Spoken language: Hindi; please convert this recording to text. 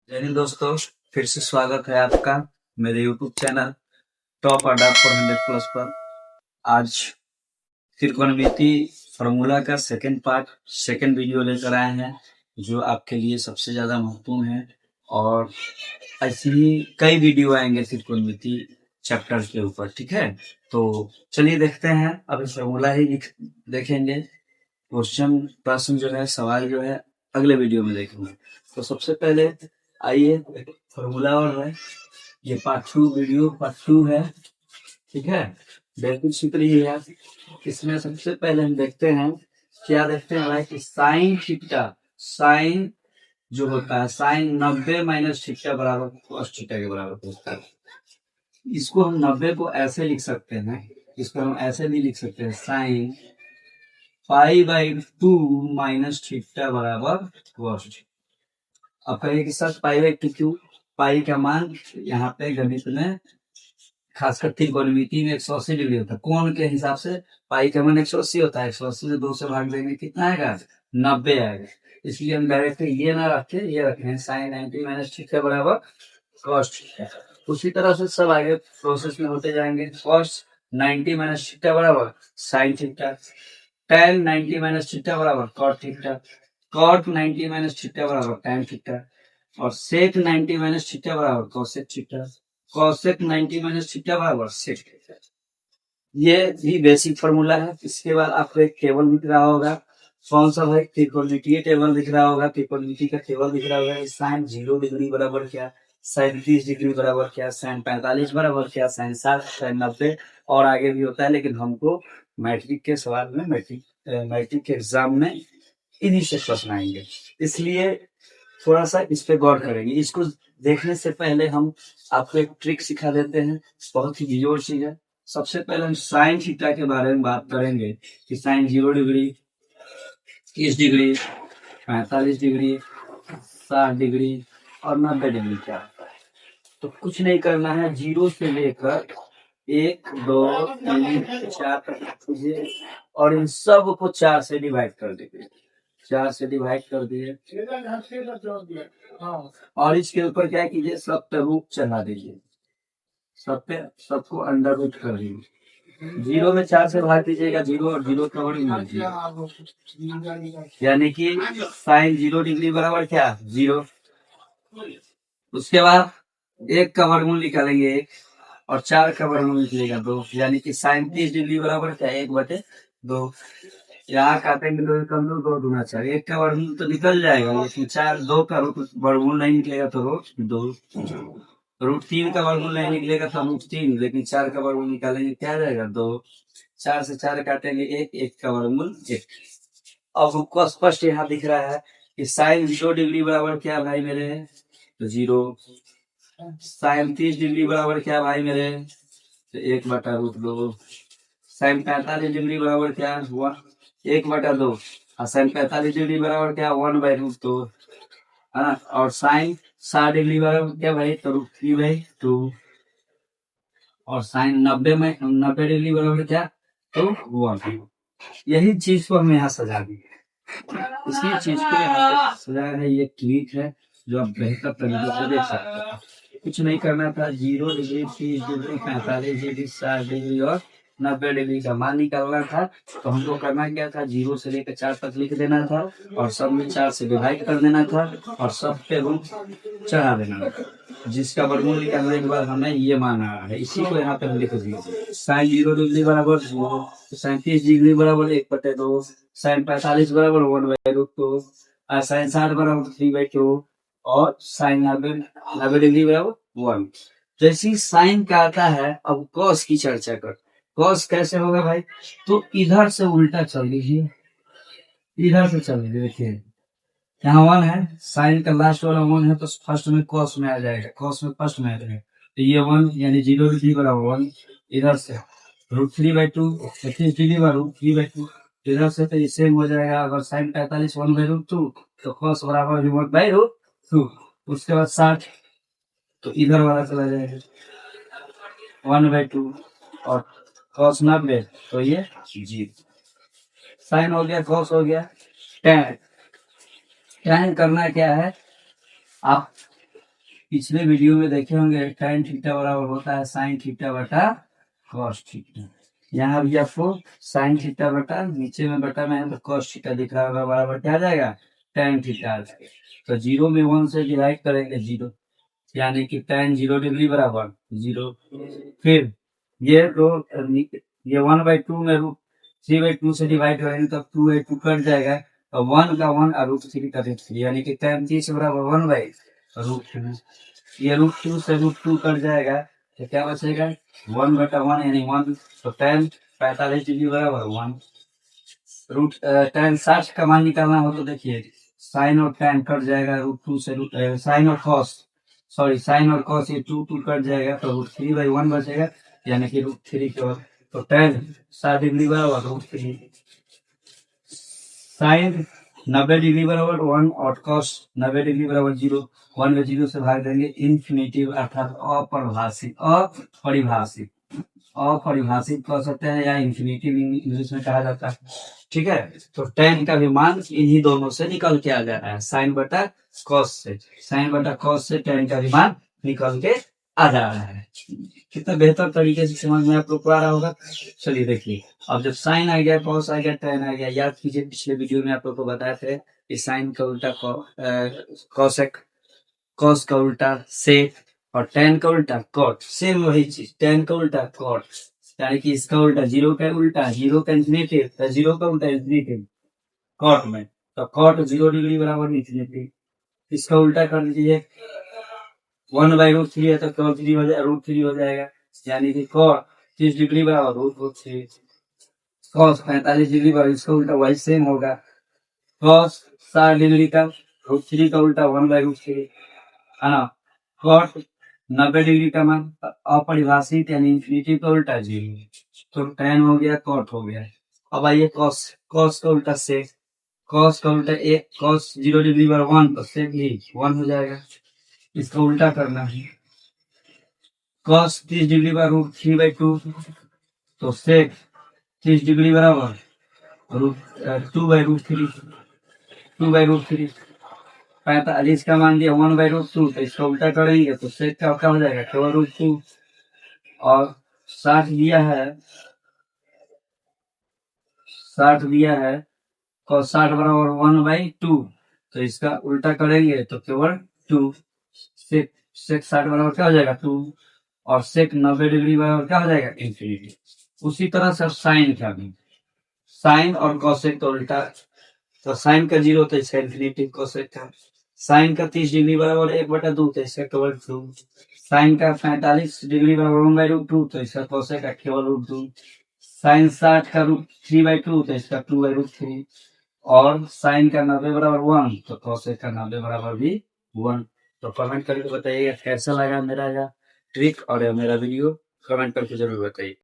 जय हिंद दोस्तों, फिर से स्वागत है आपका मेरे यूट्यूब चैनल टॉप अड्डा 400 प्लस पर। आज त्रिकोणमिति फॉर्मूला का सेकंड पार्ट, सेकंड वीडियो लेकर आए हैं जो आपके लिए सबसे ज्यादा महत्वपूर्ण है। और ऐसी ही कई वीडियो आएंगे त्रिकोणमिति चैप्टर के ऊपर, ठीक है। तो चलिए देखते हैं, अभी फॉर्मूला ही देखेंगे। क्वेश्चन प्रश्न जो है, सवाल जो है, अगले वीडियो में देखेंगे। तो सबसे पहले आइए फॉर्मूला और है, ये पार्ट 2 वीडियो पार्ट 2 है, ठीक है। बिल्कुल सूत्र ही है। इसमें सबसे पहले हम देखते हैं, क्या देखते हैं भाई कि साइन थीटा, साइन जो होता है साइन 90 माइनस थीटा बराबर cos थीटा के बराबर होता है। इसको हम 90 को ऐसे लिख सकते हैं, इसको हम ऐसे भी लिख सकते हैं, sine pi by 2 minus theta बराबर cos। अब कहिए कि सर पाई बाई 2 क्यों? पाई का मान यहाँ पे गणित में, खासकर त्रिकोणमिति में 180 डिग्री होता है। कोण के हिसाब से पाई का मान 180 होता है। 180 से 2 से भाग देंगे कितना आएगा? 90 आएगा। इसलिए हम डायरेक्ट ये ना रखे, ये रखे हैं साइन 90 माइनस थीटा बराबर cos थीटा। उसी तरह से सब आगे प्रोसेस में होते जाएंगे। cos 90 माइनस थीटा बराबर sine theta, tan 90 minus theta बराबर cot theta, cot 90 minus theta बराबर tan थीटा, और sec 90 माइनस थीटा बराबर cosec theta, cosec 90 minus theta बराबर sec थीटा। ये भी बेसिक फॉर्मूला है। इसके बाद आपको एक टेबल दिख रहा होगा, कौन सा भाई? त्रिकोणमितीय टेबल दिख रहा होगा। त्रिकोणमिति का टेबल दिख रहा होगा। साइन 0 डिग्री बराबर क्या, साइन 30 डिग्री बराबर क्या, साइन 45 बराबर क्या, साइन 60, साइन 90 और आगे भी होता है। लेकिन हमको मैट्रिक के सवाल में, मैट्रिक के एग्जाम में इन्हीं से प्रश्न आएंगे, इसलिए थोड़ा सा इस पे गौर करेंगे। इसको देखने से पहले हम आपको एक ट्रिक सिखा देते हैं, बहुत ही बेजोड़ चीज है। सबसे पहले हम साइन थीटा के बारे में बात करेंगे कि sine 0 degree, 30 degree, 45 degree, 60 degree और 90 डिग्री क्या होता है। तो कुछ नहीं करना है, 0 से लेकर 1, 2, 3, 4 तक कीजिए और इन सब को 4 से डिवाइड कर दीजिए। 4 से डिवाइड कर दिए और इसके ऊपर क्या कीजिए, सब पे रूट चढ़ा दीजिए, सब पे सबको अंडर रूट कर दीजिए। 0 में 4 से भाग दीजिएगा, 0 और 0 का वर्ग कीजिए, यानी कि साइन 0 डिग्री बराबर क्या? 0। उसके बाद 1 का वर्गमूल निकालेंगे 1 और 4 का वर्गमूल निकलेगा 2, यानी कि साइन 30 डिग्री बराबर क्या? 1/2। यहाँ काटेंगे 2 कम 2, 2 दूना 4, 1 का वर्गमूल तो निकल जाएगा, लेकिन 4 2 का वर्गमूल नहीं निकलेगा तो रूट 2। रूट 3 का वर्गमूल नहीं निकलेगा तो रूट 3, लेकिन 4 का वर्गमूल निकालेंगे क्या जाएगा? 2। 4 से 4 काटेंगे 1, 1 का वर्गमूल 1। अब हमको स्पष्ट यहाँ दिख रहा है कि साइन 0 डिग्री बराबर क्या भाई मेरे? तो 0। साइन 30 डिग्री बराबर क्या भाई मेरे? तो 1/√2। साइन 45 डिग्री बराबर क्या? 1/2। और साइन 45 डिग्री बराबर क्या? 1/√2, है ना। और साइन 60 डिग्री बराबर क्या भाई? तो √3/2। और साइन 90 डिग्री बराबर क्या? तो 1। यही चीज को हम यहाँ सजा दिए, इसी चीज को यहाँ पे सजाया है। ये ट्रिक है जो आप बेहतर तरीके से देख सकते हैं। कुछ नहीं करना था, 0 डिग्री, 30 डिग्री, 45 डिग्री, 60 डिग्री और 90 डिग्री का मान निकालना था। तो हमको करना क्या था, 0 से लेकर 4 तक लिख देना था और सब में 4 से डिवाइड कर देना था और सब पे रूट चढ़ा देना था। जिसका वर्गमूल निकालने के बाद हमें ये मान आ रहा है, इसी को यहाँ पे हम लिख दिए। साइन 0 डिग्री बराबर 0, साइन 30 डिग्री बराबर 1/2, साइन 45 बराबर 1/√2, साइन 60 बराबर 3/2 और साइन 90 डिग्री बराबर 1। जैसी साइन का आता है, अब कॉस की चर्चा कर। कॉस कैसे होगा भाई? तो इधर से उल्टा चल लीजिए, इधर से चल लीजिए। देखिए यहाँ 1 है, साइन का लास्ट वाला 1 है तो फर्स्ट में कॉस में आ जाएगा, कॉस में फर्स्ट में आ जाएगा। तो ये 1 यानी 0 डिग्री बराबर 1। इधर से √3/2, 30 डिग्री बराबर √3/2। इधर से तो ये सेम हो जाएगा। अगर साइन 45 1/√2 तो कॉस बराबर 1/√2। उसके बाद 60 तो इधर वाला चला जाएगा 1/2 और कॉस 90 तो ये 0। साइन हो गया, कॉस हो गया, tan। tan करना क्या है, आप पिछले वीडियो में देखे होंगे tan थीटा बराबर होता है sin थीटा बटा cos थीटा। यहाँ भी आपको sin थीटा बटा नीचे में बटा में है तो cos थीटा दिख रहा होगा, बराबर क्या आ जाएगा tan थीटा आ जाएगा। तो 0 में 1 से डिवाइड करेंगे 0, यानी कि tan 0 डिग्री बराबर 0। फिर ये दो ये 1/2 में रूट 3/2 से डिवाइड करेंगे तब 2/2 कट जाएगा, तो 1 का 1 और √3 का √3, यानी कि tan 30 बराबर 1/√2। ये √2 से √2 कट जाएगा तो क्या बचेगा 1/1 यानी 1, तो tan 45 डिग्री बराबर 1। tan 60 का मान निकालना हो तो देखिए साइन और tan कट जाएगा, √2 से साइन और cos ये 2 कट जाएगा तो √3/1 बचेगा, यानी कि √3 केवल। तो tan 60 डिग्री बराबर √3, साइन 90 डिग्री बराबर 1 और cos 90 डिग्री बराबर 0। 1 में 0 से भाग देंगे, इन्फिनेटिव अर्थात अपरिभाषित कह सकते हैं या इन्फिनेटिव इंग्लिश में कहा जाता है। ठीक है, तो tan का भी मान इन्हीं दोनों से निकल के आ जा रहा है, साइन बटा cos से tan का भी मान निकल के आ जा रहा है। कितना बेहतर तरीके से समझ में आप लोग को आ रहा होगा। चलिए देखिए, अब जब साइन आ गया, cos आ गया, tan आ गया, याद कीजिए पिछले वीडियो में आप लोग को बताए थे कि साइन का उल्टा cos का उल्टा sec और tan का उल्टा cot, सेम वही चीज, tan का उल्टा cot, यानी कि इसका उल्टा 0 का उल्टा 0 का इंफिनिटिव, 0 का उल्टा इंफिनिटिव cot में, तो cot 0 डिग्री बराबर इंफिनिटिव। इसका उल्टा कर दीजिए, 1/√3 है तो cos 3 हो जाएगा, √3 हो जाएगा, यानी कि cot 30 डिग्री बराबर √3। cos 45 डिग्री बराबर इसका उल्टा वही सेम होगा, cos 60 डिग्री का √3 का उल्टा 1/√3 है ना। cot 90 डिग्री का मान अपरिभाषित यानी इंफिनिटी का उल्टा 0, तो tan हो गया, cot हो गया। अब आइए cos का उल्टा sec, cos का उल्टा cos 0 डिग्री बराबर 1 तो sec भी 1 हो जाएगा। इसका उल्टा करना है, cos 30 डिग्री बराबर √3/2 तो sec 30 डिग्री बराबर 2/√3। 45 का मान दिया 1/√2 तो इसका उल्टा करेंगे तो sec का क्या हो जाएगा केवल √2, और 60 दिया है cos 60 बराबर 1/2 तो इसका उल्टा करेंगे तो केवल 2, sec 60 बराबर क्या हो जाएगा 2, और sec 90 डिग्री बराबर क्या हो जाएगा इंफिनिटी। उसी तरह से साइन का भी, साइन और cosec का उल्टा, तो साइन का 0 तो इसका इंफिनिटी, cosec का साइन का 30 डिग्री बराबर 1/2 तो इसका केवल 2, साइन का 45 डिग्री बराबर 1/2 तो इसका cosec का केवल √2, साइन 60 का √3/2 तो इसका 2/√3, और साइन का 90 बराबर 1 तो cosec का 90 बराबर भी 1। तो कमेंट करके बताइएगा कैसा लगा मेरा यह ट्रिक और मेरा वीडियो, कमेंट करके जरूर बताइए।